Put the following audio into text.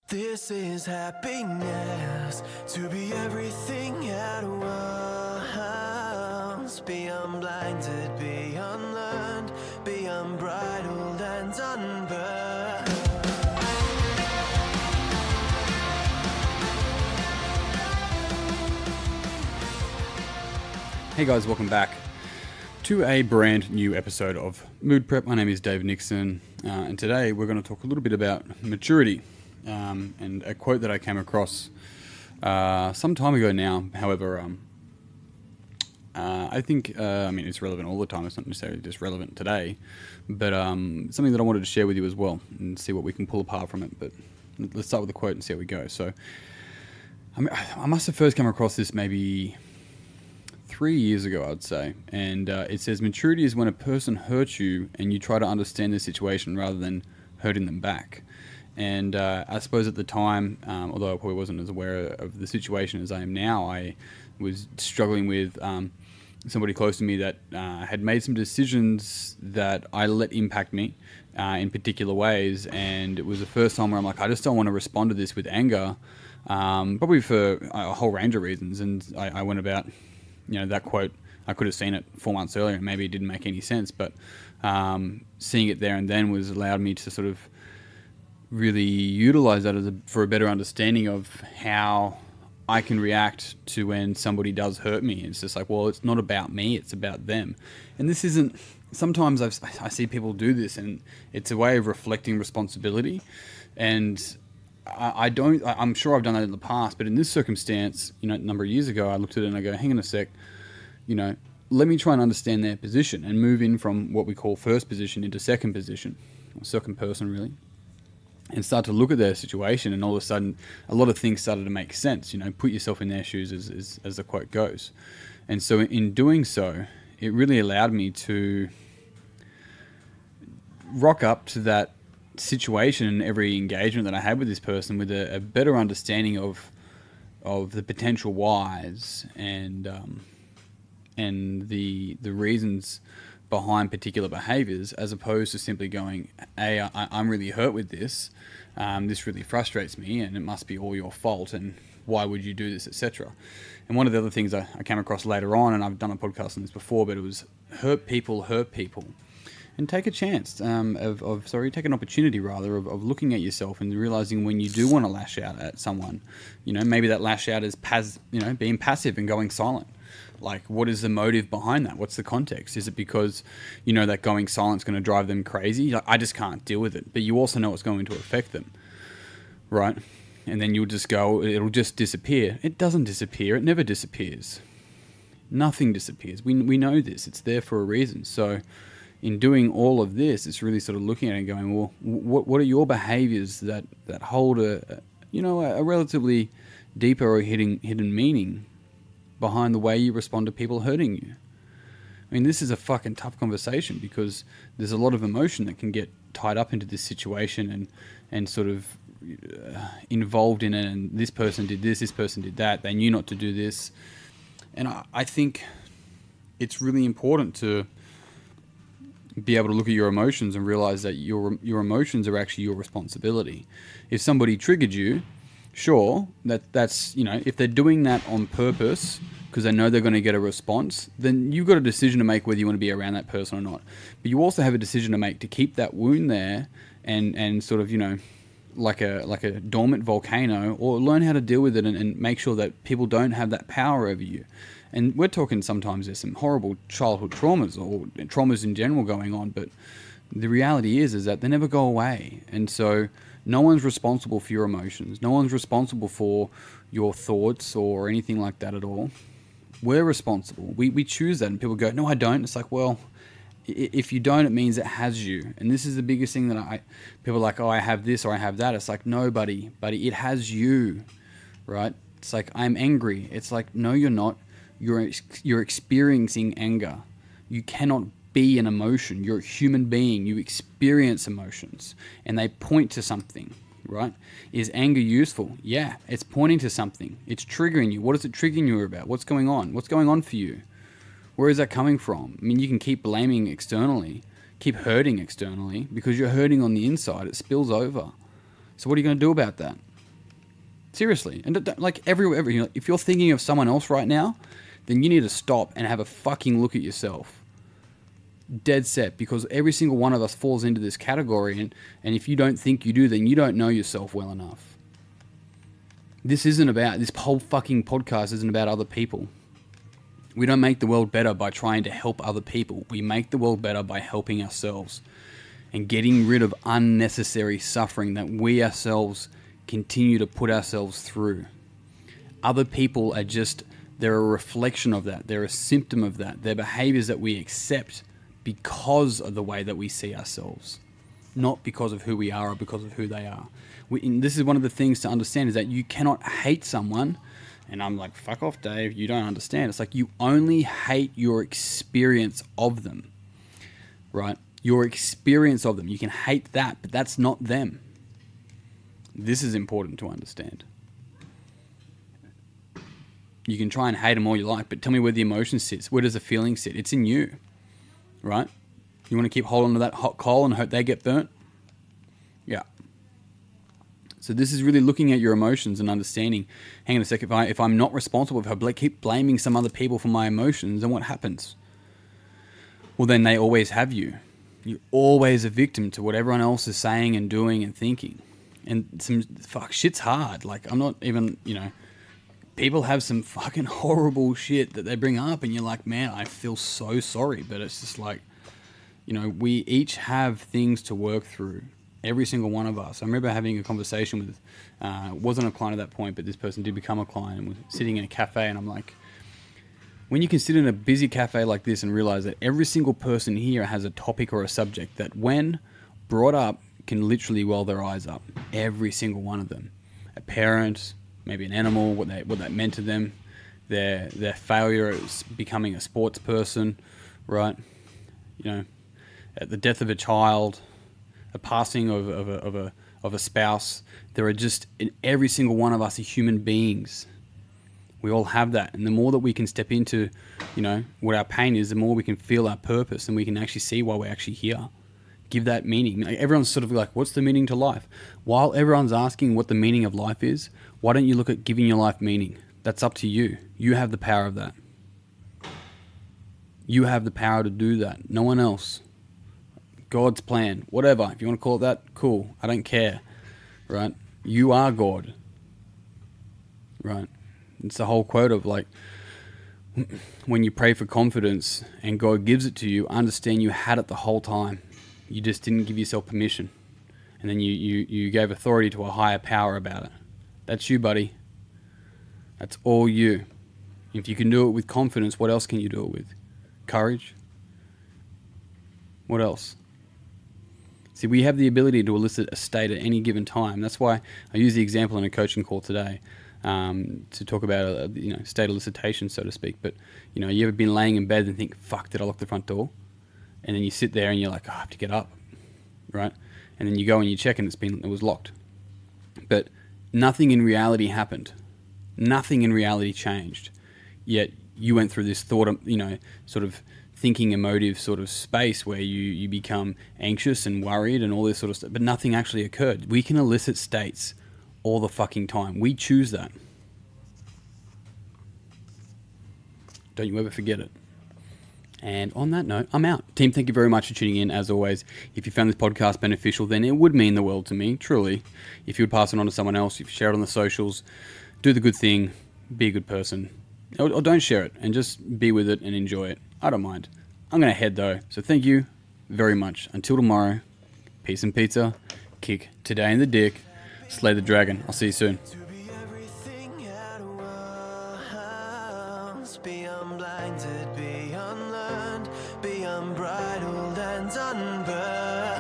This is happiness, to be everything at once. Be unblinded, be unlearned, be unbridled and unburned. Hey guys, welcome back to a brand new episode of Mood Prep. My name is Dave Nixon, and today we're going to talk a little bit about maturity. And a quote that I came across some time ago now. However, I think it's relevant all the time. It's not necessarily just relevant today, but something that I wanted to share with you as well and see what we can pull apart from it. But let's start with the quote and see how we go. So, I must have first come across this maybe 3 years ago, I'd say, and it says maturity is when a person hurts you and you try to understand the situation rather than hurting them back. And I suppose at the time, although I probably wasn't as aware of the situation as I am now, I was struggling with somebody close to me that had made some decisions that I let impact me in particular ways. And it was the first time where I'm like, I just don't want to respond to this with anger, probably for a whole range of reasons. And I went about, that quote, I could have seen it 4 months earlier and maybe it didn't make any sense. But seeing it there and then was allowed me to sort of really utilize that for a better understanding of how I can react to when somebody does hurt me. It's just like, well, it's not about me, it's about them. And this isn't, sometimes I see people do this and it's a way of reflecting responsibility. And I'm sure I've done that in the past, but in this circumstance, a number of years ago, I looked at it and I go, hang on a sec, let me try and understand their position and move in from what we call first position into second position, or second person really. And start to look at their situation, and all of a sudden, a lot of things started to make sense. Put yourself in their shoes, as the quote goes. And so, in doing so, it really allowed me to rock up to that situation and every engagement that I had with this person with a better understanding of the potential whys and the reasons behind particular behaviors, as opposed to simply going, hey, I'm really hurt with this. This really frustrates me and it must be all your fault and why would you do this, etc. And one of the other things I came across later on, and I've done a podcast on this before, but it was hurt people. And take a chance take an opportunity rather of looking at yourself and realizing when you do want to lash out at someone, maybe that lash out is being passive and going silent. Like, what is the motive behind that? What's the context? Is it because, that going silent is going to drive them crazy? Like, I just can't deal with it. But you also know it's going to affect them, right? And then you'll just go, it'll just disappear. It doesn't disappear. It never disappears. Nothing disappears. We know this. It's there for a reason. So in doing all of this, it's really sort of looking at it and going, well, what are your behaviors that hold a relatively deeper or hidden meaning behind the way you respond to people hurting you? I mean, this is a fucking tough conversation because there's a lot of emotion that can get tied up into this situation and sort of involved in it. And this person did this person did that. They knew not to do this. And I think it's really important to be able to look at your emotions and realize that your emotions are actually your responsibility. If somebody triggered you, sure, that's if they're doing that on purpose because they know they're going to get a response, then you've got a decision to make whether you want to be around that person or not. But you also have a decision to make to keep that wound there and sort of like a dormant volcano, or learn how to deal with it and make sure that people don't have that power over you. And we're talking sometimes there's some horrible childhood traumas or traumas in general going on, but the reality is that they never go away. And so no one's responsible for your emotions. No one's responsible for your thoughts or anything like that at all. We're responsible. We choose that. And people go, no, I don't. It's like, well, if you don't, it means it has you. And this is the biggest thing that people are like, oh, I have this or I have that. It's like, no, buddy, it has you, right? It's like, I'm angry. It's like, no, you're not. You're experiencing anger. You cannot be an emotion. You're a human being. You experience emotions and they point to something, right? Is anger useful? Yeah, it's pointing to something. It's triggering you. What is it triggering you about? What's going on? What's going on for you? Where is that coming from? I mean, you can keep blaming externally, keep hurting externally because you're hurting on the inside. It spills over. So what are you going to do about that? Seriously. And like everywhere, you know, if you're thinking of someone else right now, then you need to stop and have a fucking look at yourself. Dead set, because every single one of us falls into this category, and if you don't think you do, then you don't know yourself well enough. This whole fucking podcast isn't about other people. We don't make the world better by trying to help other people. We make the world better by helping ourselves and getting rid of unnecessary suffering that we ourselves continue to put ourselves through. Other people are they're a reflection of that. They're a symptom of that. They're behaviors that we accept because of the way that we see ourselves, not because of who we are or because of who they are. And this is one of the things to understand, is that you cannot hate someone. And I'm like, fuck off, Dave, you don't understand. It's like, you only hate your experience of them, right? Your experience of them. You can hate that, but that's not them. This is important to understand. You can try and hate them all you like, but tell me where the emotion sits. Where does the feeling sit? It's in you. Right? You want to keep holding to that hot coal and hope they get burnt? Yeah. So this is really looking at your emotions and understanding, hang on a second, if I'm not responsible, if I keep blaming some other people for my emotions, then what happens? Well, then they always have you. You're always a victim to what everyone else is saying and doing and thinking. And shit's hard. Like, I'm not even, people have some fucking horrible shit that they bring up, and you're like, man, I feel so sorry. But it's just like, we each have things to work through. Every single one of us. I remember having a conversation with, wasn't a client at that point, but this person did become a client, and was sitting in a cafe, and I'm like, when you can sit in a busy cafe like this and realize that every single person here has a topic or a subject that, when brought up, can literally well their eyes up. Every single one of them. A parent, maybe an animal, what that meant to them, their failure at becoming a sports person, right? At the death of a child, a passing of a spouse. There are just, in every single one of us, are human beings. We all have that, and the more that we can step into, what our pain is, the more we can feel our purpose, and we can actually see why we're actually here. Give that meaning. Like, everyone's sort of like, what's the meaning to life? While everyone's asking what the meaning of life is, why don't you look at giving your life meaning? That's up to you. You have the power of that. You have the power to do that. No one else. God's plan. Whatever. If you want to call it that, cool. I don't care. Right? You are God. Right? It's the whole quote of, like, when you pray for confidence and God gives it to you, understand you had it the whole time. You just didn't give yourself permission. And then you gave authority to a higher power about it. That's you, buddy. That's all you. If you can do it with confidence, what else can you do it with? Courage? What else? See, we have the ability to elicit a state at any given time. That's why I use the example in a coaching call today to talk about state elicitation, so to speak. But you ever been laying in bed and think, "Fuck, did I lock the front door?" And then you sit there and you're like, "Oh, I have to get up," right? And then you go and you check and it was locked. But nothing in reality happened. Nothing in reality changed. Yet you went through this thought, sort of thinking emotive sort of space where you become anxious and worried and all this sort of stuff. But nothing actually occurred. We can elicit states all the fucking time. We choose that. Don't you ever forget it. And on that note, I'm out. Team, thank you very much for tuning in, as always. If you found this podcast beneficial, then it would mean the world to me, truly. If you would pass it on to someone else, if you share it on the socials, do the good thing, be a good person. Or don't share it, and just be with it and enjoy it. I don't mind. I'm going to head, though. So thank you very much. Until tomorrow, peace and pizza. Kick today in the dick. Slay the dragon. I'll see you soon. To be everything at once, be unblinded, be unlearned, be unbridled and unburned.